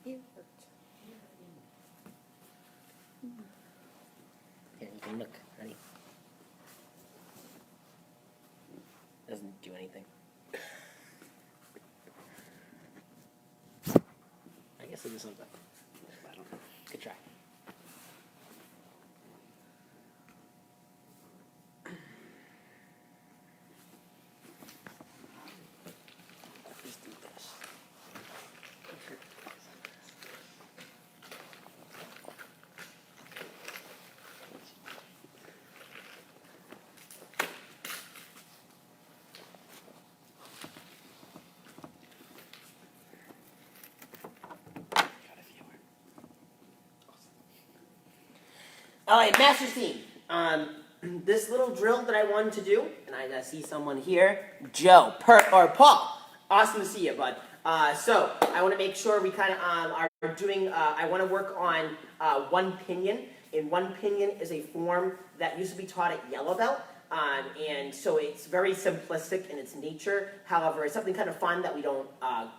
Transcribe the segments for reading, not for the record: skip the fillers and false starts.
Here, you can look. Ready? Doesn't do anything. I guess it is something. I don't know. Good try. Just do this. All right, Master's team. This little drill that I wanted to do, and I see someone here, Joe, or Paul. Awesome to see you, bud. So I want to make sure we kind of are doing. I want to work on one pinion, and one pinion is a form that used to be taught at Yellow Belt. And so it's very simplistic in its nature. However, it's something kind of fun that we don't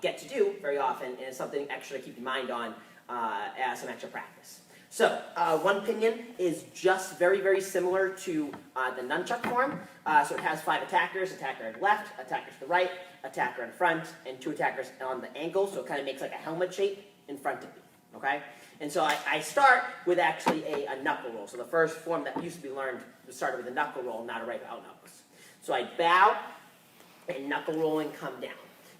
get to do very often, and it's something extra to keep your mind on as some extra practice. So, one pinion is just very, very similar to the nunchuck form. So it has 5 attackers, attacker on the left, attacker to the right, attacker in front, and 2 attackers on the angle, so it kind of makes like a helmet shape in front of me, okay? And so I start with actually a knuckle roll. So the first form that used to be learned was started with a knuckle roll, not a right out knuckles. So I bow and knuckle roll and come down.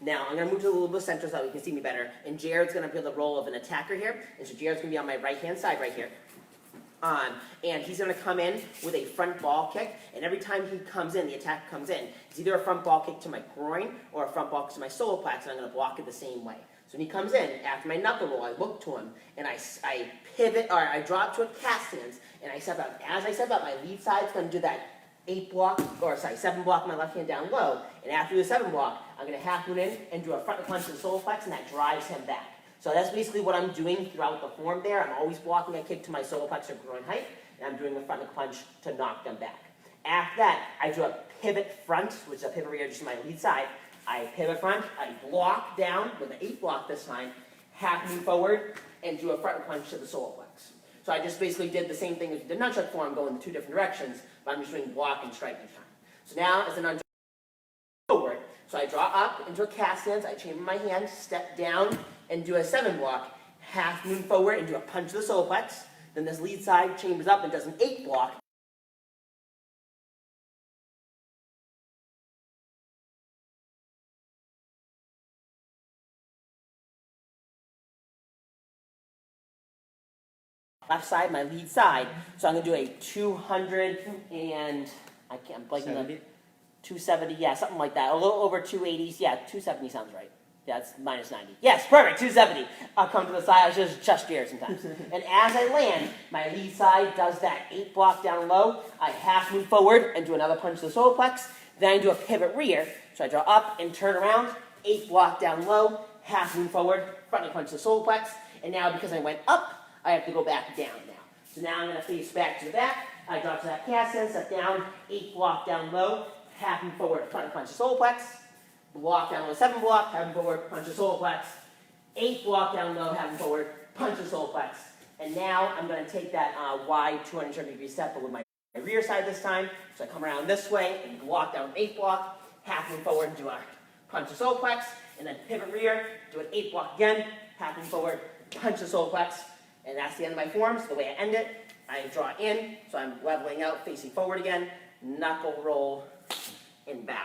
Now, I'm going to move to a little bit center so that we can see me better. And Jared's going to play the role of an attacker here. And so Jared's going to be on my right-hand side right here. And he's going to come in with a front ball kick. And every time he comes in, the attacker comes in, it's either a front ball kick to my groin or a front ball kick to my solar plex, and I'm going to block it the same way. So when he comes in, after my knuckle roll, I look to him, and I pivot, or I drop to a cast stance, and I step out. As I step out, my lead side's going to do that 7 block my left hand down low, and after the 7 block, I'm going to half moon in and do a front punch to the solar plex, and that drives him back. So that's basically what I'm doing throughout the form there. I'm always blocking a kick to my solar plex or groin height, and I'm doing a front punch to knock them back. After that, I do a pivot front, which is a pivot rear just to my lead side. I pivot front, I block down with an 8 block this time, half moon forward, and do a front punch to the solar plex. So I just basically did the same thing as the nunchuck form, going in 2 different directions, but I'm just doing block and strike each time. So now, as the nunchuck forward, so I draw up into a cast stance, I chamber my hand, step down, and do a 7 block, half moon forward, and do a punch to the solar plex. Then this lead side chambers up and does an 8 block. Left side, my lead side. So I'm going to do a 200 and, I'm blanking on 270, yeah, something like that. A little over 280s, yeah, 270 sounds right. Yeah, it's minus 90. Yes, perfect, 270. I'll come to the side, I was just here sometimes. And as I land, my lead side does that 8 block down low. I half move forward and do another punch to the solar plex. Then I do a pivot rear. So I draw up and turn around, 8 block down low, half move forward, front punch to the solar plex. And now because I went up, I have to go back down now. So now I'm going to face back to the back. I drop to that cast stance, step down, 8 block down low, half move forward, front punch to solar plex. Block down low, 7 block, half move forward, punch to solar plex. 8 block down low, half move forward, punch to solar plex. And now I'm going to take that wide 270-degree step, but with my rear side this time. So I come around this way and block down 8 block, half move forward and do a punch to solar plex. And then pivot rear, do an 8 block again, half move forward, punch to solar plex. And that's the end of my form. So the way I end it, I draw in, so I'm leveling out, facing forward again, knuckle roll, and bow.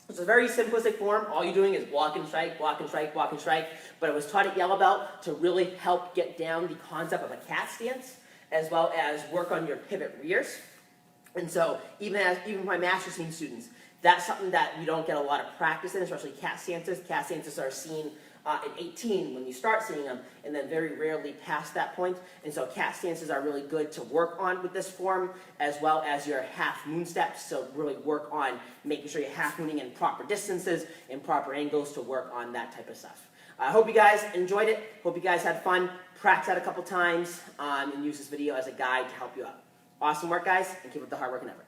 It's a very simplistic form. All you're doing is block and strike, block and strike, block and strike. But it was taught at Yellow Belt to really help get down the concept of a cat stance, as well as work on your pivot rears. And so even my master's team students, that's something that you don't get a lot of practice in, especially cat stances. Cat stances are seen at 18 when you start seeing them, and then very rarely past that point. And so cat stances are really good to work on with this form, as well as your half moon steps. So really work on making sure you're half mooning in proper distances and proper angles to work on that type of stuff. I hope you guys enjoyed it. Hope you guys had fun. Practice that a couple times and use this video as a guide to help you out. Awesome work, guys, and keep up the hard work and effort.